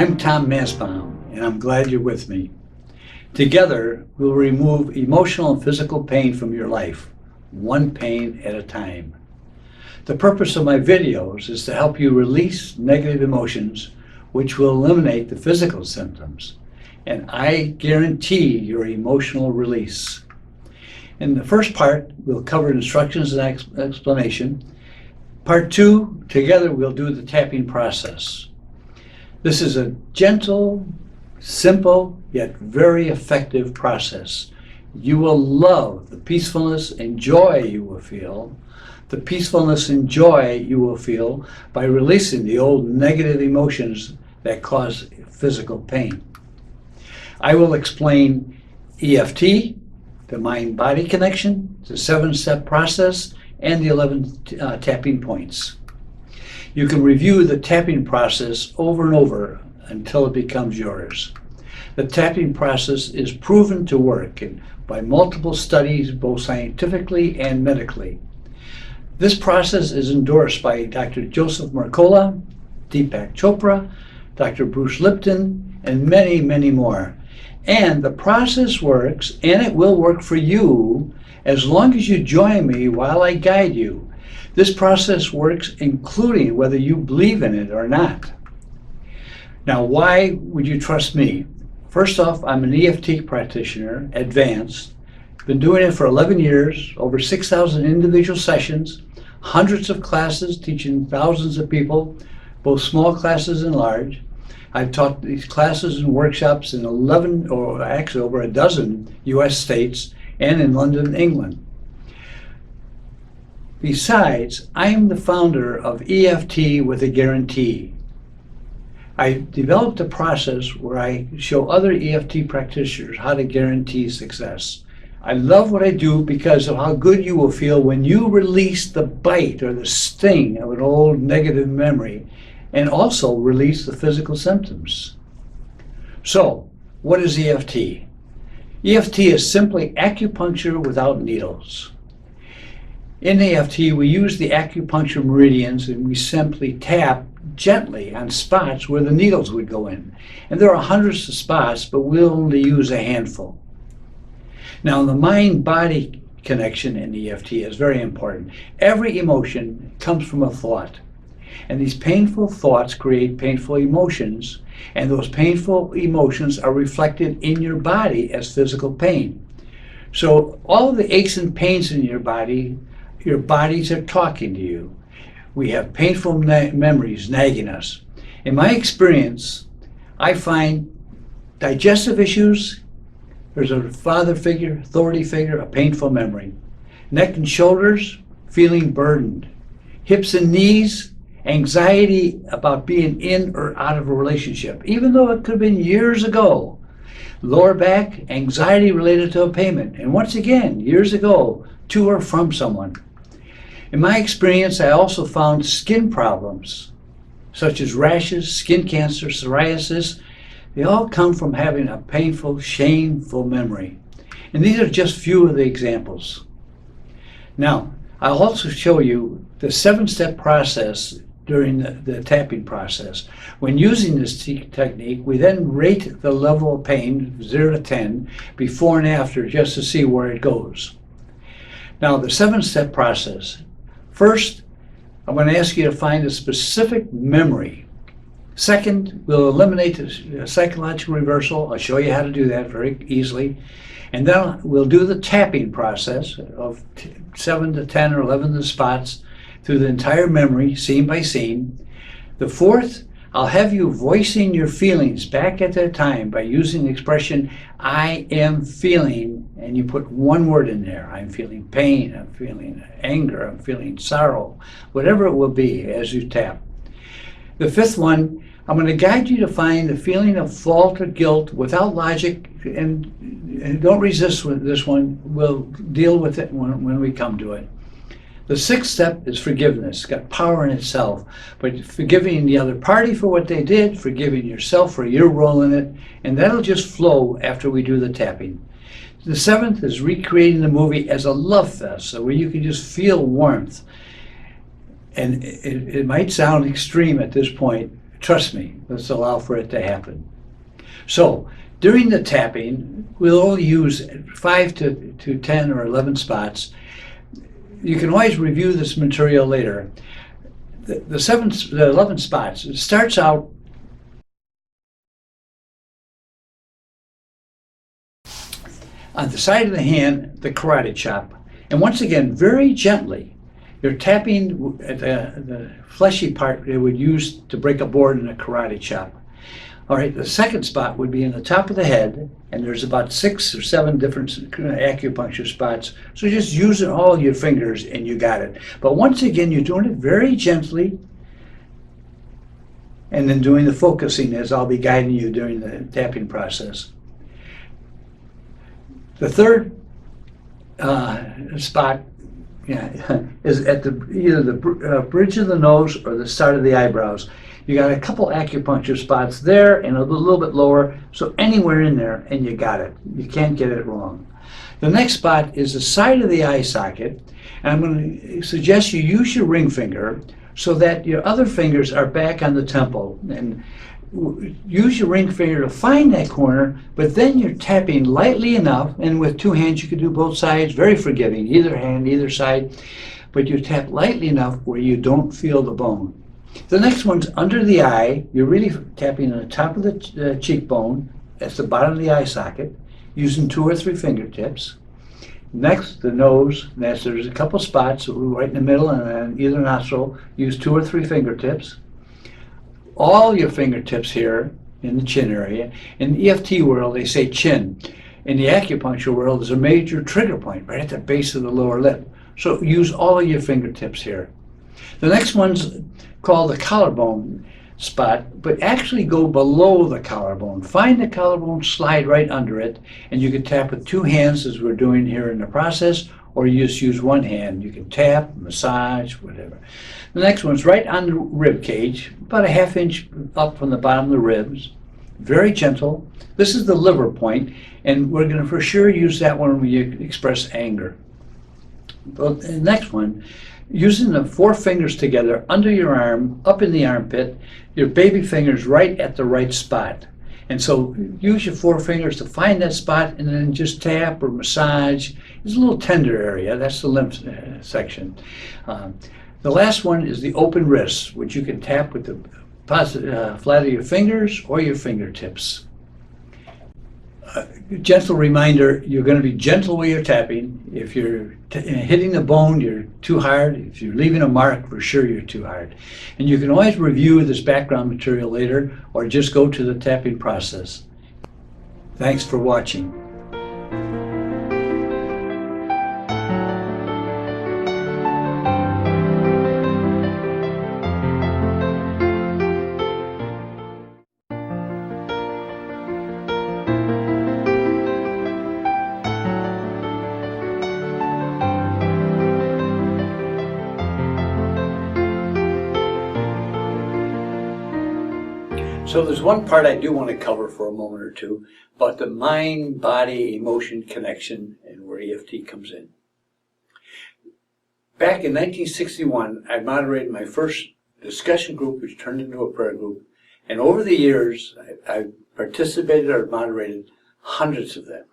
I'm Tom Masbaum, and I'm glad you're with me. Together, we'll remove emotional and physical pain from your life, one pain at a time. The purpose of my videos is to help you release negative emotions, which will eliminate the physical symptoms, and I guarantee your emotional release. In the first part, we'll cover instructions and explanation. Part 2, together we'll do the tapping process. This is a gentle, simple, yet very effective process. You will love the peacefulness and joy you will feel. The peacefulness and joy you will feel by releasing the old negative emotions that cause physical pain. I will explain EFT, the mind-body connection, the 7-step process, and the 11 tapping points. You can review the tapping process over and over until it becomes yours. The tapping process is proven to work by multiple studies, both scientifically and medically. This process is endorsed by Dr. Joseph Mercola, Deepak Chopra, Dr. Bruce Lipton, and many, many more. And the process works, and it will work for you as long as you join me while I guide you. This process works including whether you believe in it or not. Now, why would you trust me? First off, I'm an EFT practitioner, advanced. Been doing it for 11 years, over 6,000 individual sessions, hundreds of classes, teaching thousands of people, both small classes and large. I've taught these classes and workshops in 11, or actually over a dozen US states, and in London, England. Besides, I am the founder of EFT With A Guarantee. I developed a process where I show other EFT practitioners how to guarantee success. I love what I do because of how good you will feel when you release the bite or the sting of an old negative memory, and also release the physical symptoms. So, what is EFT? EFT is simply acupuncture without needles. In EFT, we use the acupuncture meridians and we simply tap gently on spots where the needles would go in. And there are hundreds of spots, but we'll only use a handful. Now, the mind-body connection in EFT is very important. Every emotion comes from a thought. And these painful thoughts create painful emotions, and those painful emotions are reflected in your body as physical pain. So all of the aches and pains in your bodies are talking to you. We have painful memories nagging us. In my experience, I find digestive issues, there's a father figure, authority figure, a painful memory. Neck and shoulders, feeling burdened. Hips and knees, anxiety about being in or out of a relationship, even though it could have been years ago. Lower back, anxiety related to a payment, and once again, years ago, to or from someone. In my experience, I also found skin problems, such as rashes, skin cancer, psoriasis. They all come from having a painful, shameful memory. And these are just few of the examples. Now, I'll also show you the 7-step process during the tapping process. When using this technique, we then rate the level of pain, 0 to 10, before and after, just to see where it goes. Now, the 7-step process. First, I'm going to ask you to find a specific memory. Second, we'll eliminate the psychological reversal. I'll show you how to do that very easily. And then we'll do the tapping process of 7 to 10 or 11 of the spots through the entire memory, scene by scene. The fourth, I'll have you voicing your feelings back at that time by using the expression, I am feeling, and you put one word in there. I'm feeling pain, I'm feeling anger, I'm feeling sorrow, whatever it will be as you tap. The fifth one, I'm going to guide you to find the feeling of fault or guilt without logic, and don't resist with this one. We'll deal with it when we come to it. The 6th step is forgiveness. It's got power in itself, but forgiving the other party for what they did, forgiving yourself for your role in it, and that'll just flow after we do the tapping. The 7th is recreating the movie as a love fest, so where you can just feel warmth. And it might sound extreme at this point, Trust me, let's allow for it to happen. So, during the tapping, we'll only use 5 to 10 or 11 spots. You can always review this material later. The 11 spots, it starts out on the side of the hand, the karate chop. And once again, very gently, you're tapping at the fleshy part they would use to break a board in a karate chop. All right, the second spot would be in the top of the head, and there's about 6 or 7 different acupuncture spots. So just using all your fingers and you got it. But once again, you're doing it very gently, and then doing the focusing as I'll be guiding you during the tapping process. The third spot is at either the bridge of the nose or the start of the eyebrows. You got a couple acupuncture spots there and a little bit lower, so anywhere in there and you got it. You can't get it wrong. The next spot is the side of the eye socket, and I'm going to suggest you use your ring finger so that your other fingers are back on the temple, and use your ring finger to find that corner, but then you're tapping lightly enough, and with 2 hands you can do both sides, very forgiving, either hand, either side, but you tap lightly enough where you don't feel the bone. The next one's under the eye. You're really tapping on the top of the cheekbone. That's the bottom of the eye socket, using 2 or 3 fingertips. Next, the nose. There's a couple spots right in the middle and on either nostril. Use 2 or 3 fingertips. All your fingertips here in the chin area. In the EFT world, they say chin. In the acupuncture world, there's a major trigger point right at the base of the lower lip. So use all of your fingertips here. The next one's called the collarbone spot, but actually go below the collarbone. Find the collarbone, slide right under it, and you can tap with 2 hands as we're doing here in the process, or you just use 1 hand. You can tap, massage, whatever. The next one's right on the rib cage, about a 1/2 inch up from the bottom of the ribs. Very gentle. This is the liver point, and we're going to for sure use that one when you express anger. The next one, using the 4 fingers together under your arm, up in the armpit, your baby fingers right at the right spot. And so use your 4 fingers to find that spot and then just tap or massage. It's a little tender area. That's the lymph section. The last one is the open wrists, which you can tap with the flat of your fingers or your fingertips. Gentle reminder, you're going to be gentle while you're tapping. If you're hitting the bone, you're too hard. If you're leaving a mark, for sure you're too hard. And you can always review this background material later or just go to the tapping process. Thanks for watching. So there's one part I do want to cover for a moment or two about the mind-body emotion connection and where EFT comes in. Back in 1961, I moderated my first discussion group, which turned into a prayer group. And over the years, I've participated or moderated hundreds of them.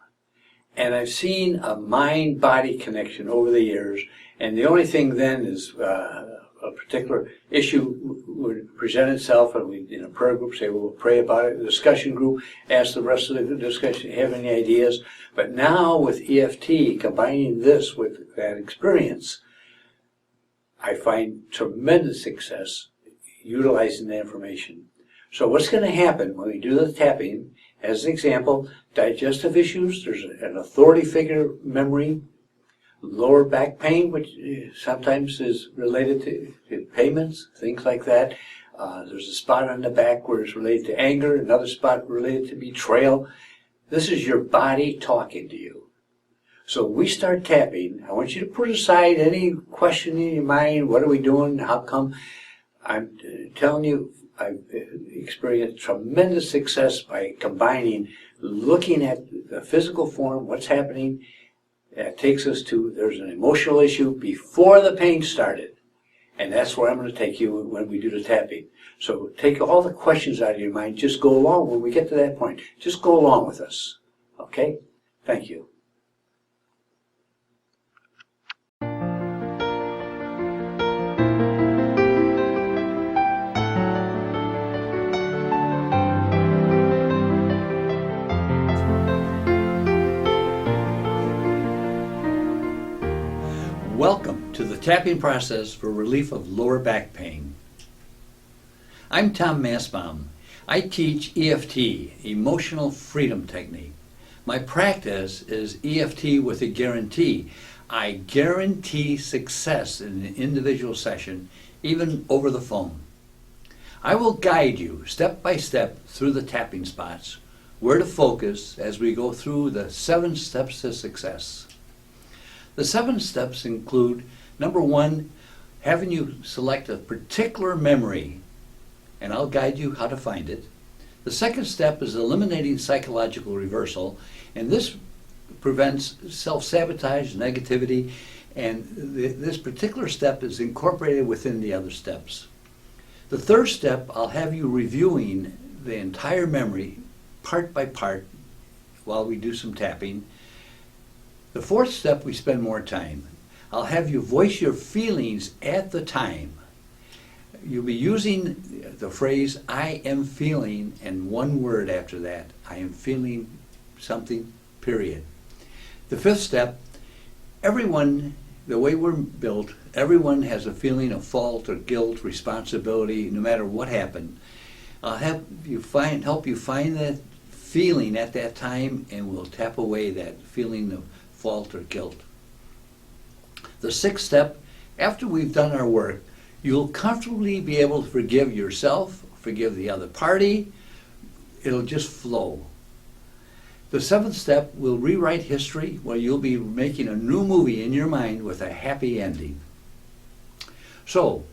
And I've seen a mind-body connection over the years. And the only thing then is a particular issue would present itself, and we, in a prayer group, say, well, we'll pray about it. The discussion group, ask the rest of the discussion, have any ideas? But now with EFT, combining this with that experience, I find tremendous success utilizing the information. So what's going to happen when we do the tapping, as an example, digestive issues, there's an authority figure memory, lower back pain, which sometimes is related to payments, things like that. There's a spot on the back where it's related to anger, another spot related to betrayal. This is your body talking to you. So we start tapping. I want you to put aside any question in your mind. What are we doing? How come? I'm telling you, I've experienced tremendous success by combining looking at the physical form, what's happening. That takes us to, there's an emotional issue before the pain started. And that's where I'm going to take you when we do the tapping. So take all the questions out of your mind. Just go along when we get to that point. Just go along with us. Okay? Thank you. Welcome to the tapping process for relief of lower back pain. I'm Tom Masbaum. I teach EFT, Emotional Freedom Technique. My practice is EFT with a guarantee. I guarantee success in an individual session, even over the phone. I will guide you step by step through the tapping spots, where to focus as we go through the 7 steps to success. The 7 steps include, number 1, having you select a particular memory, and I'll guide you how to find it. The second step is eliminating psychological reversal, and this prevents self-sabotage, negativity, and this particular step is incorporated within the other steps. The third step, I'll have you reviewing the entire memory, part by part, while we do some tapping. The fourth step, we spend more time. I'll have you voice your feelings at the time. You'll be using the phrase, I am feeling, and one word after that, I am feeling something, period. The fifth step, everyone, the way we're built, everyone has a feeling of fault or guilt, responsibility, no matter what happened. I'll help you find that feeling at that time, and we'll tap away that feeling of fault or guilt. The sixth step, after we've done our work, you'll comfortably be able to forgive yourself, forgive the other party. It'll just flow. The seventh step, we'll rewrite history, where you'll be making a new movie in your mind with a happy ending. So,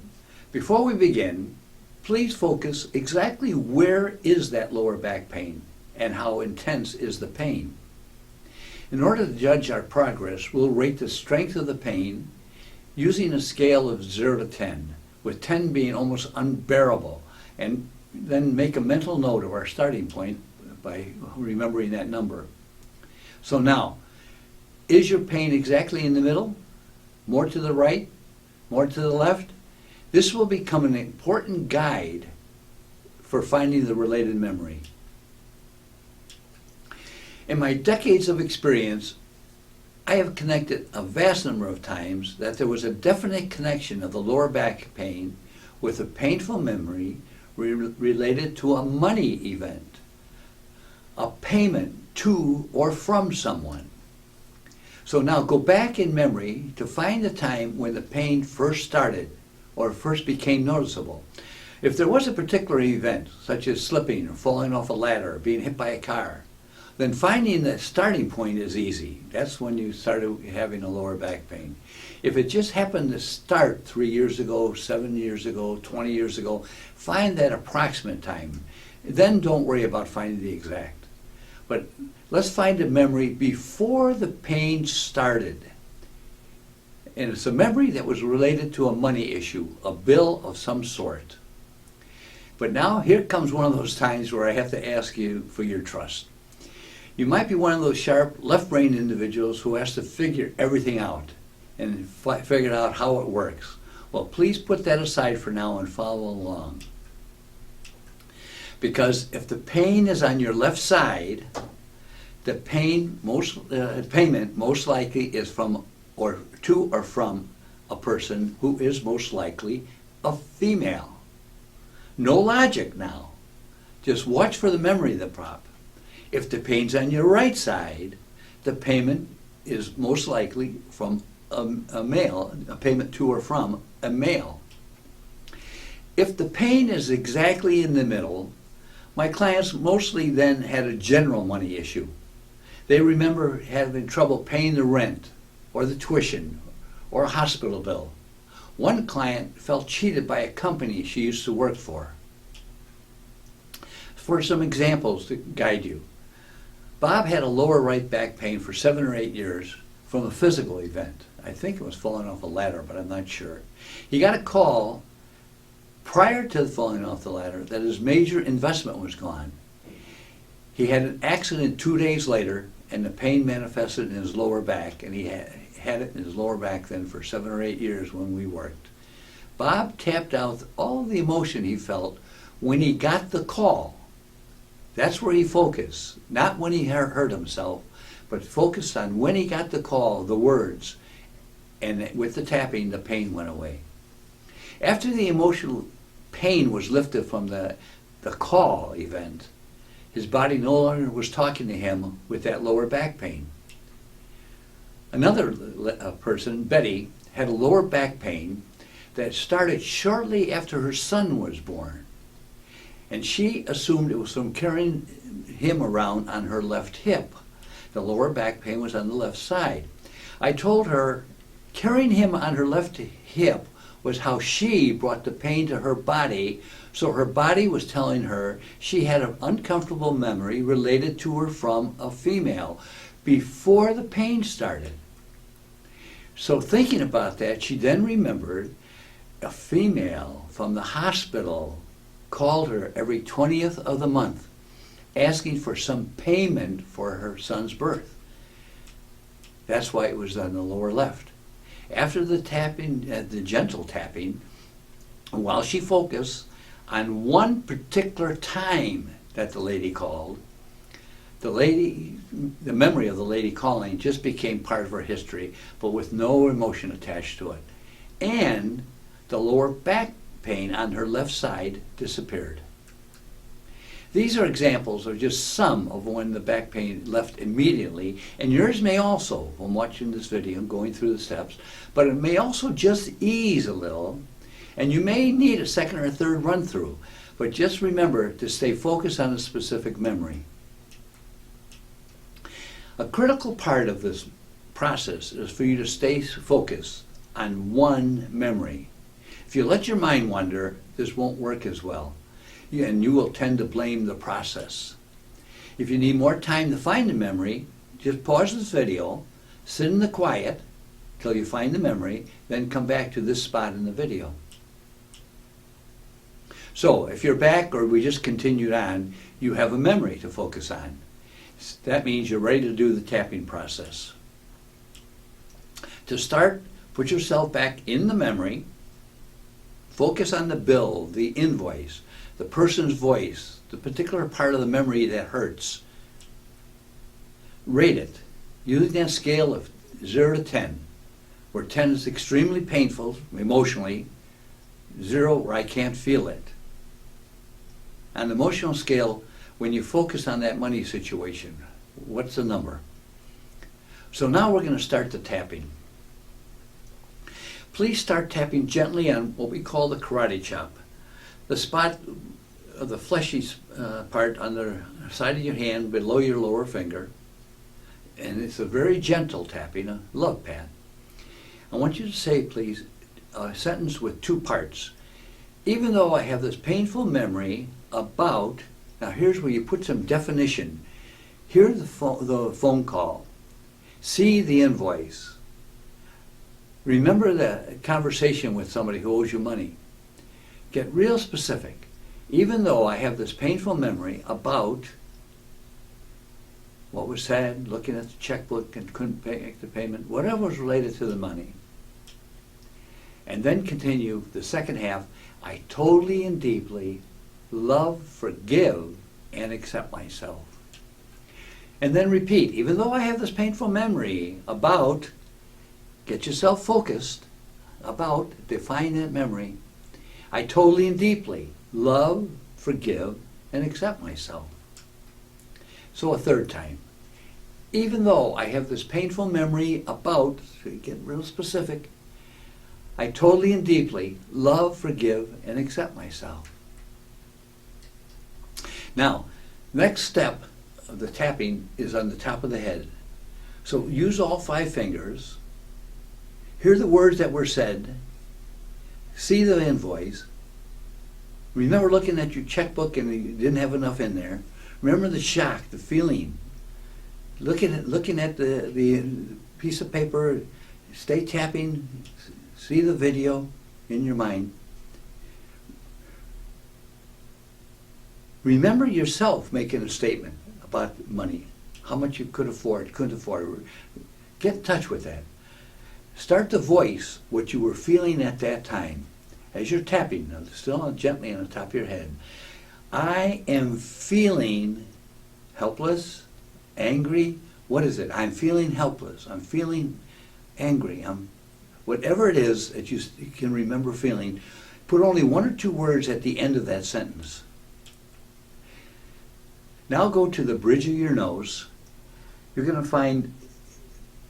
before we begin, please focus exactly where is that lower back pain and how intense is the pain. In order to judge our progress, we'll rate the strength of the pain using a scale of 0 to 10, with 10 being almost unbearable, and then make a mental note of our starting point by remembering that number. So now, is your pain exactly in the middle? More to the right? More to the left? This will become an important guide for finding the related memory. In my decades of experience, I have connected a vast number of times that there was a definite connection of the lower back pain with a painful memory related to a money event, a payment to or from someone. So now go back in memory to find the time when the pain first started or first became noticeable. If there was a particular event, such as slipping or falling off a ladder or being hit by a car, then finding the starting point is easy. That's when you started having a lower back pain. If it just happened to start 3 years ago, 7 years ago, 20 years ago, find that approximate time. Then don't worry about finding the exact. But let's find a memory before the pain started. And it's a memory that was related to a money issue, a bill of some sort. But now here comes one of those times where I have to ask you for your trust. You might be one of those sharp left-brain individuals who has to figure everything out and figure out how it works. Well, please put that aside for now and follow along. Because if the pain is on your left side, the payment most likely is from or to or from a person who is most likely a female. No logic now. Just watch for the memory of the prop. If the pain's on your right side, the payment is most likely from a male, a payment to or from a male. If the pain is exactly in the middle, my clients mostly then had a general money issue. They remember having trouble paying the rent or the tuition or a hospital bill. One client felt cheated by a company she used to work for. For some examples to guide you, Bob had a lower right back pain for 7 or 8 years, from a physical event. I think it was falling off a ladder, but I'm not sure. He got a call prior to falling off the ladder that his major investment was gone. He had an accident 2 days later, and the pain manifested in his lower back, and he had it in his lower back then for 7 or 8 years when we worked. Bob tapped out all the emotion he felt when he got the call. That's where he focused, not when he hurt himself, but focused on when he got the call, the words, and with the tapping, the pain went away. After the emotional pain was lifted from the call event, his body no longer was talking to him with that lower back pain. Another person, Betty, had a lower back pain that started shortly after her son was born. And she assumed it was from carrying him around on her left hip. The lower back pain was on the left side. I told her carrying him on her left hip was how she brought the pain to her body, so her body was telling her she had an uncomfortable memory related to her from a female before the pain started. So thinking about that, she then remembered a female from the hospital called her every 20th of the month asking for some payment for her son's birth. That's why it was on the lower left. After the tapping, the gentle tapping, while she focused on one particular time that the lady called, the memory of the lady calling just became part of her history, but with no emotion attached to it. And the lower back pain on her left side disappeared. These are examples of just some of when the back pain left immediately, and yours may also, from watching this video and going through the steps, but it may also just ease a little, and you may need a second or third run through, but just remember to stay focused on a specific memory. A critical part of this process is for you to stay focused on one memory. If you let your mind wander, this won't work as well, and you will tend to blame the process. If you need more time to find the memory, just pause this video, sit in the quiet till you find the memory, then come back to this spot in the video. So if you're back or we just continued on, you have a memory to focus on. That means you're ready to do the tapping process. To start, put yourself back in the memory. Focus on the bill, the invoice, the person's voice, the particular part of the memory that hurts. Rate it using that scale of 0 to 10, where 10 is extremely painful emotionally, 0 where I can't feel it. On the emotional scale, when you focus on that money situation, what's the number? So now we're going to start the tapping. Please start tapping gently on what we call the karate chop, the spot of the fleshy part on the side of your hand below your lower finger. And it's a very gentle tapping, a love pat. I want you to say, please, a sentence with 2 parts. Even though I have this painful memory about, now here's where you put some definition. Hear the phone call. See the invoice. Remember the conversation with somebody who owes you money. Get real specific. Even though I have this painful memory about what was said, looking at the checkbook and couldn't make the payment, whatever was related to the money. And then continue the second half. I totally and deeply love, forgive, and accept myself. And then repeat, even though I have this painful memory about, get yourself focused about, define that memory. I totally and deeply love, forgive, and accept myself. So a third time. Even though I have this painful memory about, so you get real specific, I totally and deeply love, forgive, and accept myself. Now, next step of the tapping is on the top of the head. So use all 5 fingers. Hear the words that were said. See the invoice. Remember looking at your checkbook and you didn't have enough in there. Remember the shock, the feeling. Looking at the piece of paper, stay tapping, see the video in your mind. Remember yourself making a statement about money, how much you could afford, couldn't afford. Get in touch with that. Start to voice what you were feeling at that time. As you're tapping, still gently on the top of your head. I am feeling helpless, angry. What is it? I'm feeling helpless. I'm feeling angry. Whatever it is that you can remember feeling, put only one or two words at the end of that sentence. Now go to the bridge of your nose. You're going to find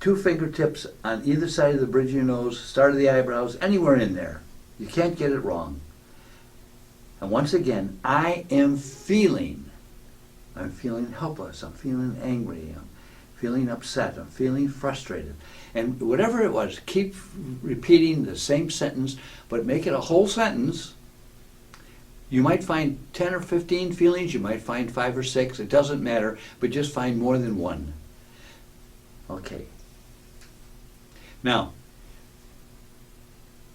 two fingertips on either side of the bridge of your nose, start of the eyebrows, anywhere in there. You can't get it wrong. And once again, I am feeling. I'm feeling helpless. I'm feeling angry. I'm feeling upset. I'm feeling frustrated. And whatever it was, keep repeating the same sentence, but make it a whole sentence. You might find 10 or 15 feelings. You might find 5 or 6. It doesn't matter, but just find more than one. Okay. Now,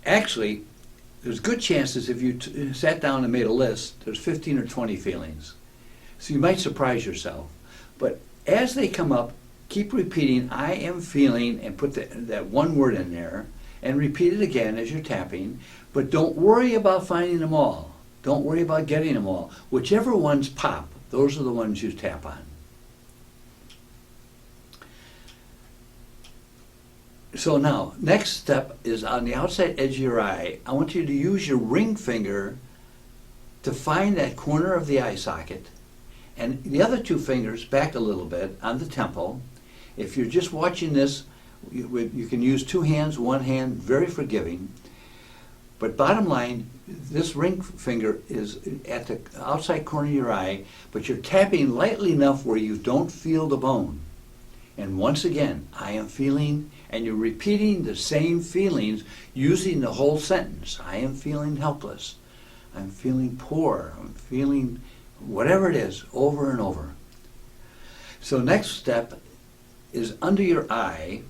actually, there's good chances if you sat down and made a list, there's 15 or 20 feelings. So you might surprise yourself. But as they come up, keep repeating, I am feeling, and put that one word in there, and repeat it again as you're tapping. But don't worry about finding them all. Don't worry about getting them all. Whichever ones pop, those are the ones you tap on. So now, next step is on the outside edge of your eye. I want you to use your ring finger to find that corner of the eye socket, and the other two fingers back a little bit on the temple. If you're just watching this, you can use two hands, one hand, very forgiving. But bottom line, this ring finger is at the outside corner of your eye, but you're tapping lightly enough where you don't feel the bone. And once again, I am feeling, and you're repeating the same feelings using the whole sentence. I am feeling helpless. I'm feeling poor. I'm feeling whatever it is, over and over. So next step is under your eye.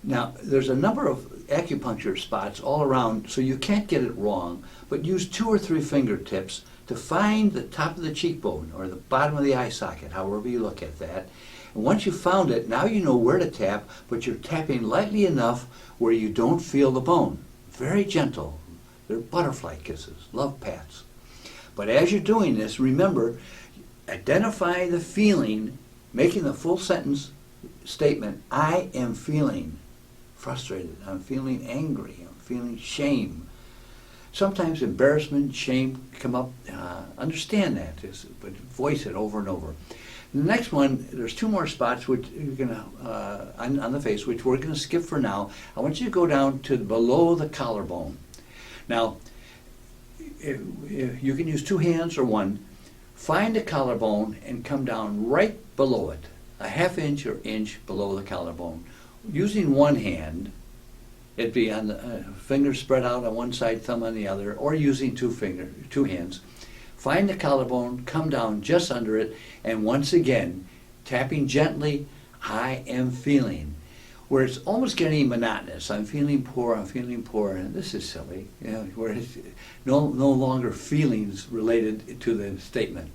Now, there's a number of acupuncture spots all around, so you can't get it wrong, but use 2 or 3 fingertips to find the top of the cheekbone or the bottom of the eye socket, however you look at that. And once you've found it, now you know where to tap, but you're tapping lightly enough where you don't feel the bone. Very gentle. They're butterfly kisses, love pats. But as you're doing this, remember, identify the feeling, making the full sentence statement, I am feeling frustrated, I'm feeling angry, I'm feeling shame. Sometimes embarrassment, shame come up. Understand that, but voice it over and over. The next one, there's 2 more spots which you're gonna on the face, which we're gonna skip for now. I want you to go down to below the collarbone. Now, if you can use 2 hands or 1. Find the collarbone and come down right below it, a ½ inch or inch below the collarbone. Using one hand, it'd be on the fingers spread out on one side, thumb on the other, or using 2 hands. Find the collarbone, come down just under it, and once again, tapping gently, I am feeling. Where it's almost getting monotonous. I'm feeling poor, and this is silly. You know, where it's no longer feelings related to the statement.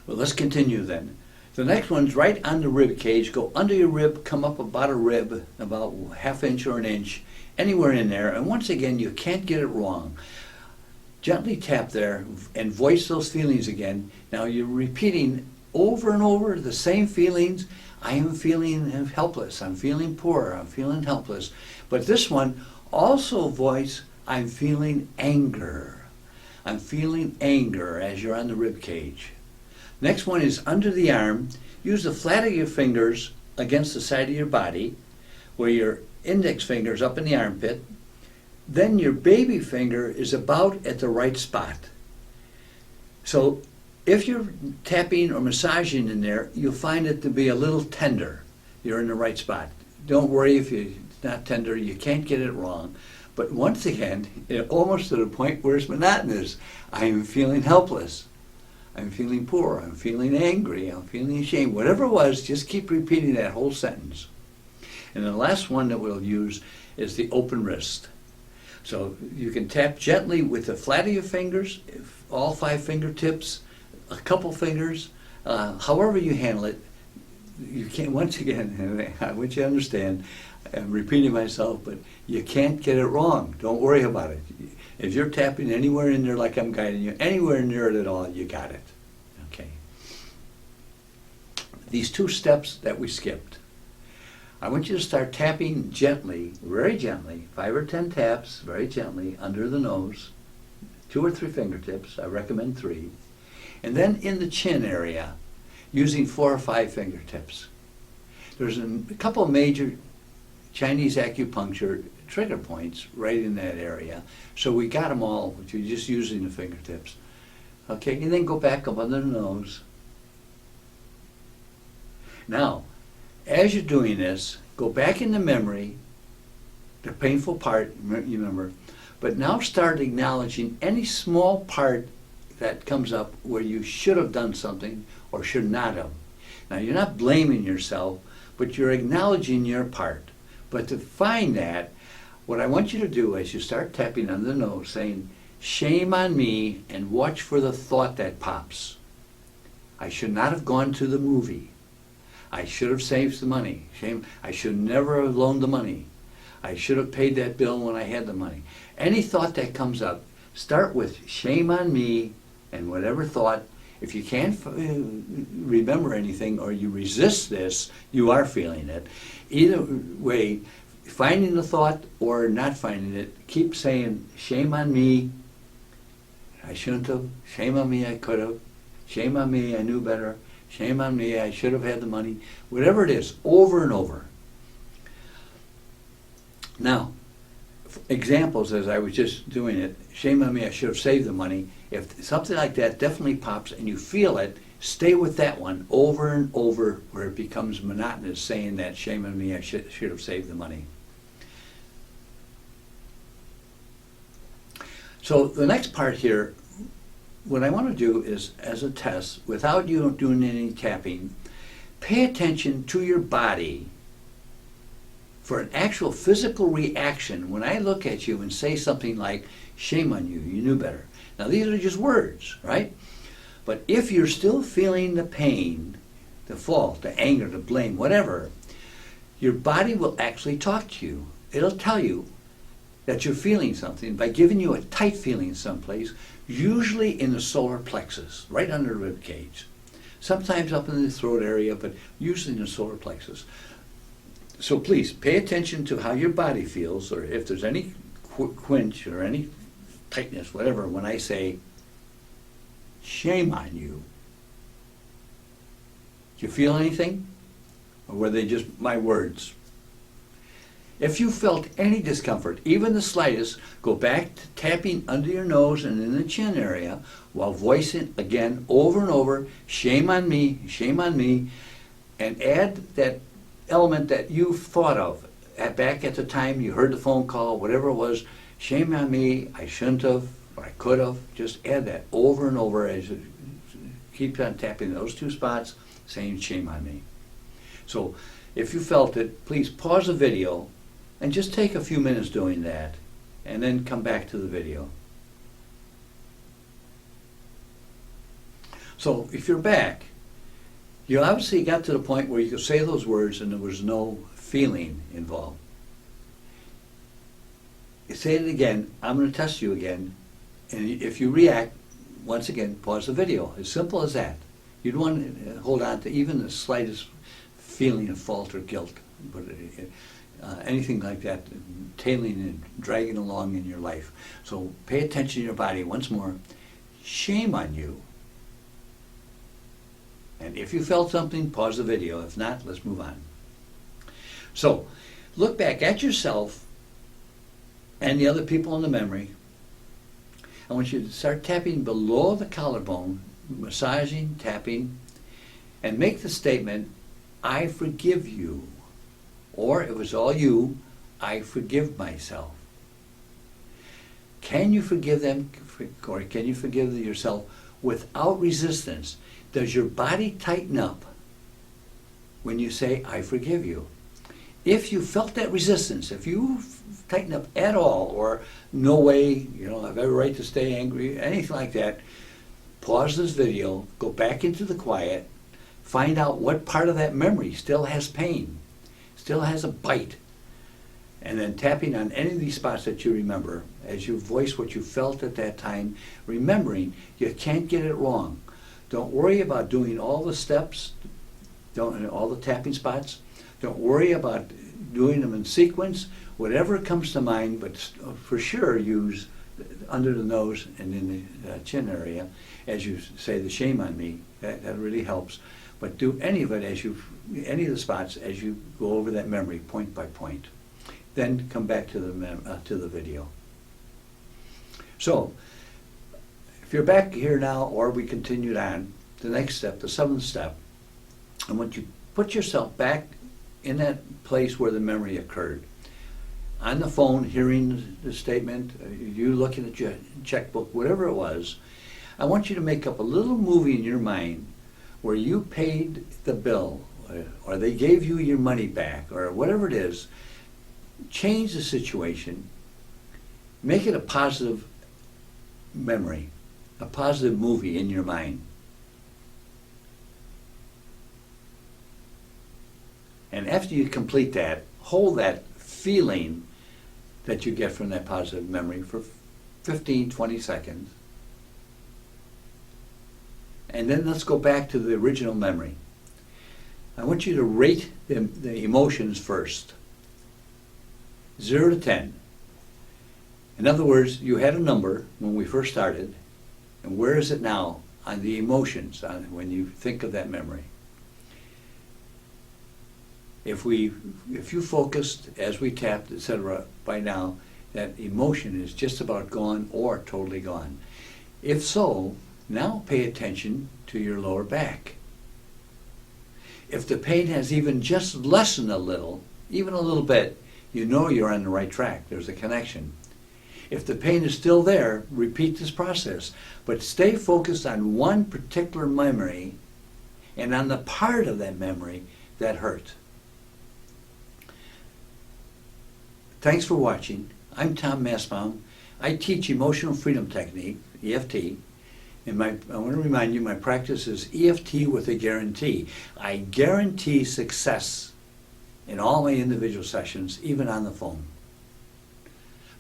Well, let's continue then. The next one's right on the rib cage. Go under your rib, come up about a rib, about ½ inch or an inch, anywhere in there. And once again, you can't get it wrong. Gently tap there and voice those feelings again. Now you're repeating over and over the same feelings. I am feeling helpless. I'm feeling poor. I'm feeling helpless. But this one, also voice, I'm feeling anger. I'm feeling anger as you're on the rib cage. Next one is under the arm. Use the flat of your fingers against the side of your body, where your index finger is up in the armpit. Then your baby finger is about at the right spot. So if you're tapping or massaging in there, you'll find it to be a little tender. You're in the right spot. Don't worry if it's not tender, you can't get it wrong. But once again, almost to the point where it's monotonous. I am feeling helpless. I'm feeling poor, I'm feeling angry, I'm feeling ashamed. Whatever it was, just keep repeating that whole sentence. And the last one that we'll use is the open wrist. So you can tap gently with the flat of your fingers, all 5 fingertips, a couple fingers, however you handle it. You can't, once again, I want you to understand, I'm repeating myself, but you can't get it wrong. Don't worry about it. If you're tapping anywhere in there like I'm guiding you, anywhere near it at all, you got it. Okay. These 2 steps that we skipped, I want you to start tapping gently, very gently, 5 or 10 taps, very gently, under the nose, 2 or 3 fingertips, I recommend 3, and then in the chin area, using 4 or 5 fingertips. There's a couple of major Chinese acupuncture trigger points right in that area, so we got them all, which you're just using the fingertips. Okay, and then go back up under the nose. Now, as you're doing this, go back into memory, the painful part, you remember, but now start acknowledging any small part that comes up where you should have done something or should not have. Now, you're not blaming yourself, but you're acknowledging your part. But to find that, what I want you to do is you start tapping on the nose, saying, shame on me, and watch for the thought that pops. I should not have gone to the movie. I should have saved the money. Shame, I should never have loaned the money. I should have paid that bill when I had the money. Any thought that comes up, start with shame on me, and whatever thought, if you can't remember anything or you resist this, you are feeling it. Either way, finding the thought or not finding it, keep saying, shame on me, I shouldn't have, shame on me, I could have, shame on me, I knew better, shame on me, I should have had the money, whatever it is, over and over. Now, examples as I was just doing it, shame on me, I should have saved the money. If something like that definitely pops and you feel it, stay with that one over and over where it becomes monotonous, saying that shame on me, I should have saved the money. So the next part here, what I want to do is, as a test, without you doing any tapping, pay attention to your body for an actual physical reaction when I look at you and say something like, shame on you, you knew better. Now these are just words, right? But if you're still feeling the pain, the fault, the anger, the blame, whatever, your body will actually talk to you. It'll tell you that you're feeling something by giving you a tight feeling someplace, usually in the solar plexus, right under the rib cage. Sometimes up in the throat area, but usually in the solar plexus. So please pay attention to how your body feels, or if there's any quench or any tightness, whatever, when I say, shame on you. Do you feel anything? Or were they just my words? If you felt any discomfort, even the slightest, go back to tapping under your nose and in the chin area while voicing again over and over, shame on me, and add that element that you thought of back at the time you heard the phone call, whatever it was, shame on me, I shouldn't have, or I could have. Just add that over and over as you keep on tapping those 2 spots, saying shame on me. So if you felt it, please pause the video and just take a few minutes doing that, and then come back to the video. So if you're back, you obviously got to the point where you could say those words and there was no feeling involved. You say it again, I'm going to test you again, and if you react, once again, pause the video. As simple as that. You don't want to hold on to even the slightest feeling of fault or guilt, but anything like that, tailing and dragging along in your life. So pay attention to your body once more. Shame on you. And if you felt something, pause the video. If not, let's move on. So look back at yourself and the other people in the memory. I want you to start tapping below the collarbone, massaging, tapping, and make the statement, I forgive you. Or if it was all you, I forgive myself. Can you forgive them, or can you forgive yourself without resistance. Does your body tighten up when you say, I forgive you? If you felt that resistance, if you tighten up at all, or no way, you know, I've every right to stay angry, anything like that, pause this video, go back into the quiet, find out what part of that memory still has pain, still has a bite, and then tapping on any of these spots that you remember as you voice what you felt at that time, remembering you can't get it wrong. Don't worry about doing all the steps, all the tapping spots. Don't worry about doing them in sequence. Whatever comes to mind, but for sure use under the nose and in the chin area, as you say the shame on me. That really helps. But do any of it any of the spots as you go over that memory point by point. Then come back to the video. So, if you're back here now, or we continued on, the next step, the 7th step, I want you to put yourself back in that place where the memory occurred. On the phone, hearing the statement, you looking at your checkbook, whatever it was, I want you to make up a little movie in your mind where you paid the bill, or they gave you your money back, or whatever it is. Change the situation, make it a positive memory, a positive movie in your mind. And after you complete that, hold that feeling that you get from that positive memory for 15, 20 seconds. And then let's go back to the original memory. I want you to rate the emotions first. 0 to 10. In other words, you had a number when we first started, and where is it now on the emotions when you think of that memory? If you focused as we tapped, etc., by now, that emotion is just about gone or totally gone. If so, now pay attention to your lower back. If the pain has even just lessened a little, even a little bit, you know you're on the right track. There's a connection. If the pain is still there, repeat this process. But stay focused on one particular memory and on the part of that memory that hurt. Thanks for watching. I'm Tom Masbaum. I teach Emotional Freedom Technique, EFT. And I want to remind you, my practice is EFT with a guarantee. I guarantee success in all my individual sessions, even on the phone.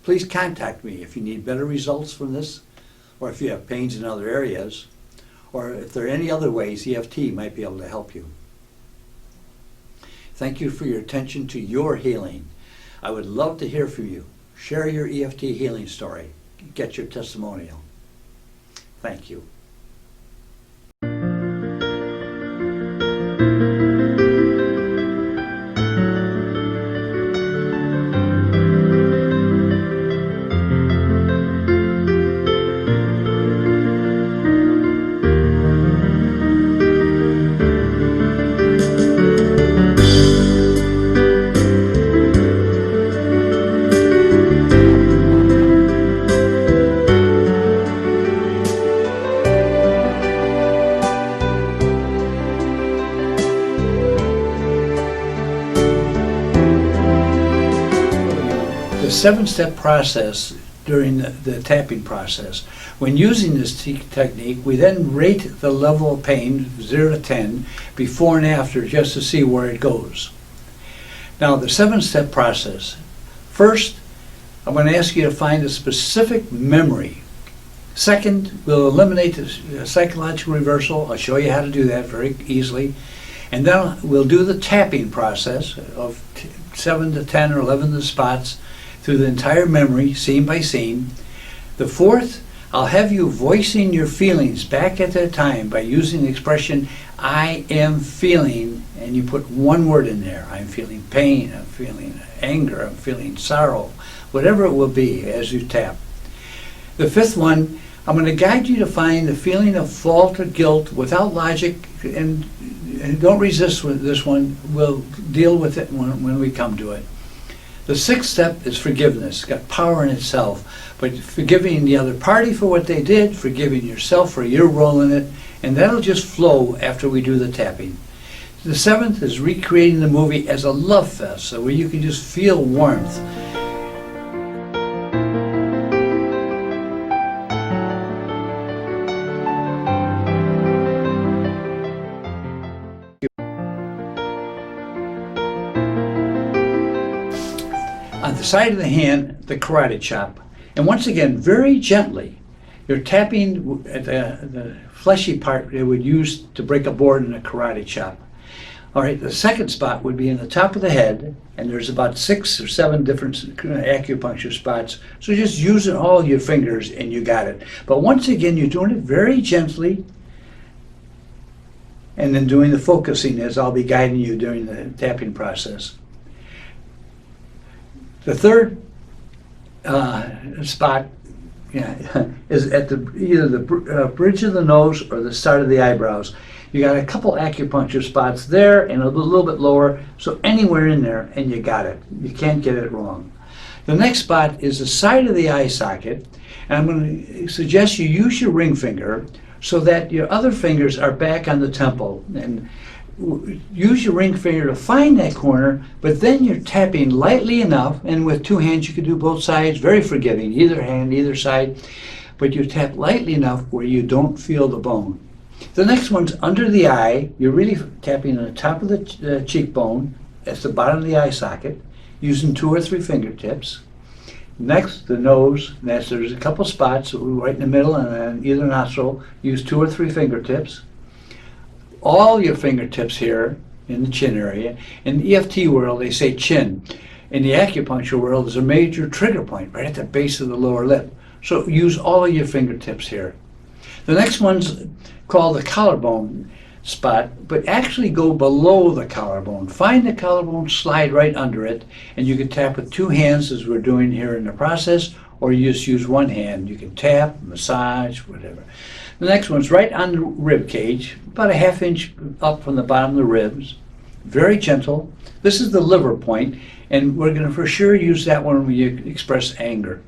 Please contact me if you need better results from this, or if you have pains in other areas, or if there are any other ways EFT might be able to help you. Thank you for your attention to your healing. I would love to hear from you. Share your EFT healing story. Get your testimonial. Thank you. The 7-step process during the tapping process. When using this technique, we then rate the level of pain, 0 to 10, before and after, just to see where it goes. Now, the 7-step process. First, I'm going to ask you to find a specific memory. Second, we'll eliminate the psychological reversal. I'll show you how to do that very easily. And then we'll do the tapping process of 7 to 10 or 11 of the spots through the entire memory, scene by scene. The fourth, I'll have you voicing your feelings back at that time by using the expression, I am feeling, and you put one word in there. I'm feeling pain, I'm feeling anger, I'm feeling sorrow, whatever it will be as you tap. The fifth one, I'm going to guide you to find the feeling of fault or guilt without logic, and don't resist with this one. We'll deal with it when we come to it. The sixth step is forgiveness. It's got power in itself, but forgiving the other party for what they did, forgiving yourself for your role in it, and that'll just flow after we do the tapping. The seventh is recreating the movie as a love fest, so where you can just feel warmth. On the side of the hand, the karate chop. And once again, very gently, you're tapping at the fleshy part they would use to break a board in a karate chop. All right, the second spot would be in the top of the head, and there's about 6 or 7 different acupuncture spots. So just using all your fingers and you got it. But once again, you're doing it very gently, and then doing the focusing as I'll be guiding you during the tapping process. The third spot is at either the bridge of the nose or the start of the eyebrows. You got a couple acupuncture spots there and a little bit lower, so anywhere in there and you got it. You can't get it wrong. The next spot is the side of the eye socket, and I'm going to suggest you use your ring finger so that your other fingers are back on the temple, and use your ring finger to find that corner, but then you're tapping lightly enough, and with 2 hands you can do both sides, very forgiving, either hand, either side, but you tap lightly enough where you don't feel the bone. The next one's under the eye. You're really tapping on the top of the cheekbone, at the bottom of the eye socket, using 2 or 3 fingertips. Next, the nose. There's a couple spots right in the middle and on either nostril. Use 2 or 3 fingertips. All your fingertips here in the chin area. In the EFT world, they say chin. In the acupuncture world, there's a major trigger point right at the base of the lower lip. So use all of your fingertips here. The next one's called the collarbone spot, but actually go below the collarbone. Find the collarbone, slide right under it, and you can tap with 2 hands as we're doing here in the process, or you just use 1 hand. You can tap, massage, whatever. The next one's right on the rib cage, about a 1/2 inch up from the bottom of the ribs. Very gentle. This is the liver point, and we're going to for sure use that one when you express anger.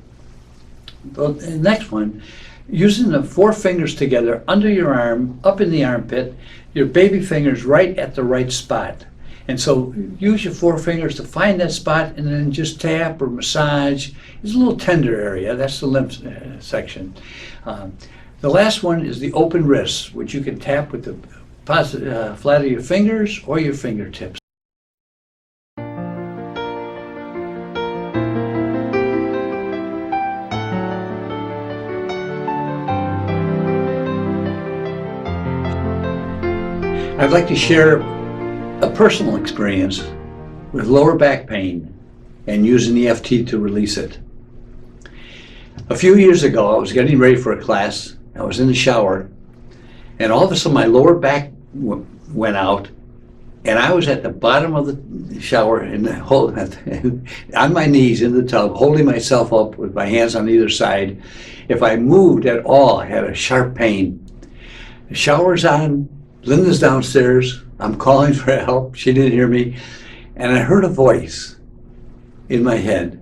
The next one, using the 4 fingers together under your arm, up in the armpit, your baby fingers right at the right spot. And so use your 4 fingers to find that spot and then just tap or massage. It's a little tender area. That's the lymph section. The last one is the open wrist, which you can tap with the flat of your fingers or your fingertips. I'd like to share a personal experience with lower back pain and using EFT to release it. A few years ago, I was getting ready for a class. I was in the shower, and all of a sudden my lower back went out, and I was at the bottom of the shower on my knees in the tub, holding myself up with my hands on either side. If I moved at all, I had a sharp pain. The shower's on. Linda's downstairs. I'm calling for help. She didn't hear me. And I heard a voice in my head.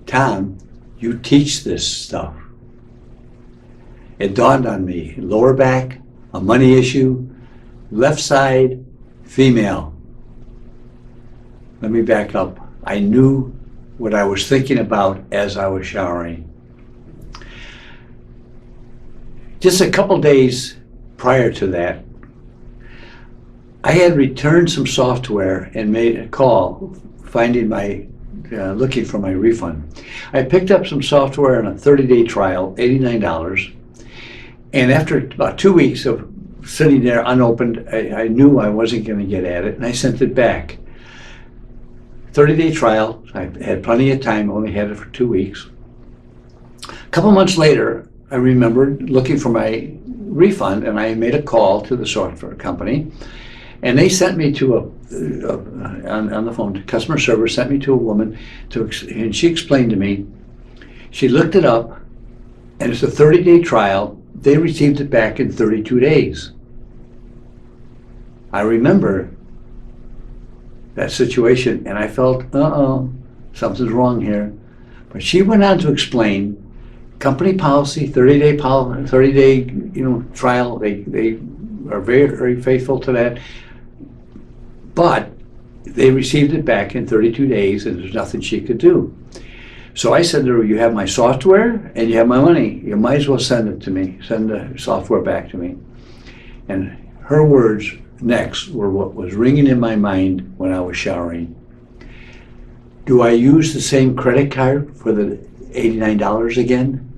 Tom, you teach this stuff. It dawned on me. Lower back, a money issue, left side, female. Let me back up. I knew what I was thinking about as I was showering. Just a couple days prior to that, I had returned some software and made a call, looking for my refund. I picked up some software on a 30-day trial, $89, and after about 2 weeks of sitting there unopened, I knew I wasn't going to get at it, and I sent it back. 30-day trial, I had plenty of time, only had it for 2 weeks. A couple months later, I remembered looking for my refund, and I made a call to the software company. And they sent me to on the phone, customer service sent me to a woman, and she explained to me, she looked it up, and it's a 30-day trial. They received it back in 32 days. I remember that situation, and I felt, something's wrong here. But she went on to explain company policy, 30-day trial. They are very, very faithful to that. But they received it back in 32 days, and there's nothing she could do. So I said to her, you have my software and you have my money. You might as well send it to me. Send the software back to me. And her words next were what was ringing in my mind when I was showering. Do I use the same credit card for the $89 again?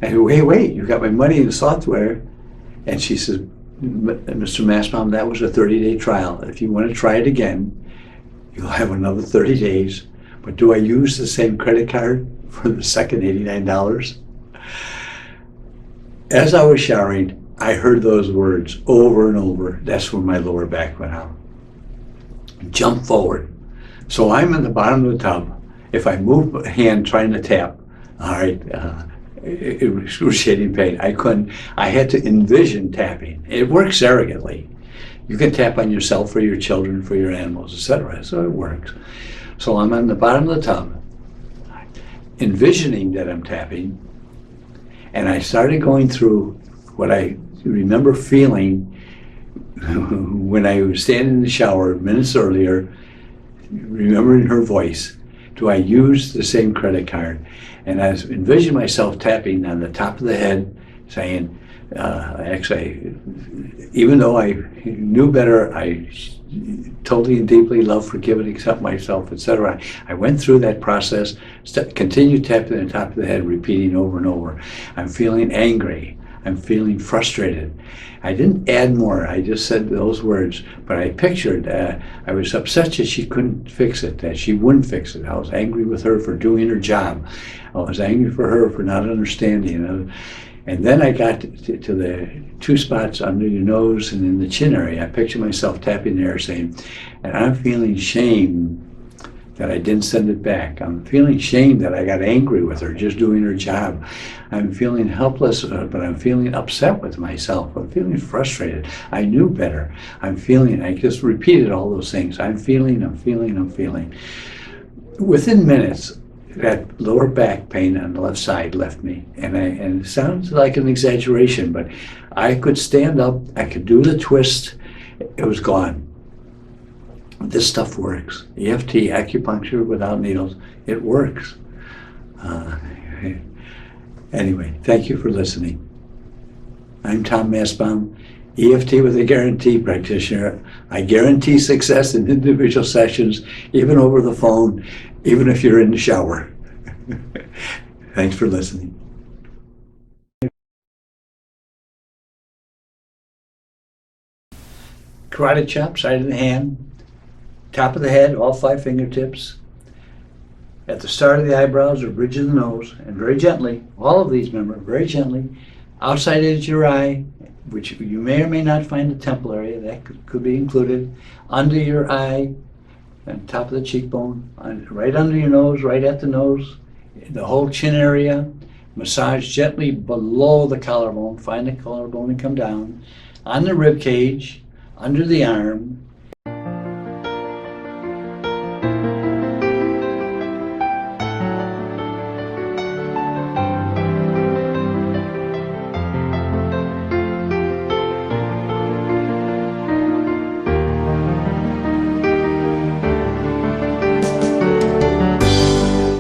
I said, wait, you got my money in the software. And she says, Mr. Masbaum, that was a 30-day trial. If you want to try it again, you'll have another 30 days. But do I use the same credit card for the second $89? As I was showering, I heard those words over and over. That's when my lower back went out. Jump forward. So I'm in the bottom of the tub. If I move a hand trying to tap, all right, it was excruciating pain. I couldn't. I had to envision tapping. It works surrogately. You can tap on yourself for your children, for your animals, etc. So it works. So I'm on the bottom of the tub, envisioning that I'm tapping, and I started going through what I remember feeling when I was standing in the shower minutes earlier, remembering her voice. Do I use the same credit card? And I envisioned myself tapping on the top of the head, saying, actually, even though I knew better, I totally and deeply love, forgive, and accept myself, etc. I went through that process, continued tapping on the top of the head, repeating over and over. I'm feeling angry. I'm feeling frustrated. I didn't add more. I just said those words, but I pictured I was upset that she couldn't fix it, that she wouldn't fix it. I was angry with her for doing her job. I was angry for her for not understanding. And then I got to the two spots under your nose and in the chin area. I pictured myself tapping there saying, and I'm feeling shame that I didn't send it back. I'm feeling shame that I got angry with her just doing her job. I'm feeling helpless, but I'm feeling upset with myself. I'm feeling frustrated. I knew better. I just repeated all those things. I'm feeling. Within minutes, that lower back pain on the left side left me. And it sounds like an exaggeration, but I could stand up, I could do the twist, it was gone. This stuff works. EFT, acupuncture without needles, it works. Anyway, thank you for listening. I'm Tom Masbaum, EFT with a Guarantee practitioner. I guarantee success in individual sessions, even over the phone, even if you're in the shower. Thanks for listening. Karate chop, side of the hand, top of the head, all 5 fingertips. At the start of the eyebrows or bridge of the nose, and very gently, all of these, remember, very gently, outside edge of your eye, which you may or may not find the temple area, that could be included, under your eye, and top of the cheekbone, right under your nose, right at the nose, the whole chin area. Massage gently below the collarbone, find the collarbone and come down, on the rib cage, under the arm,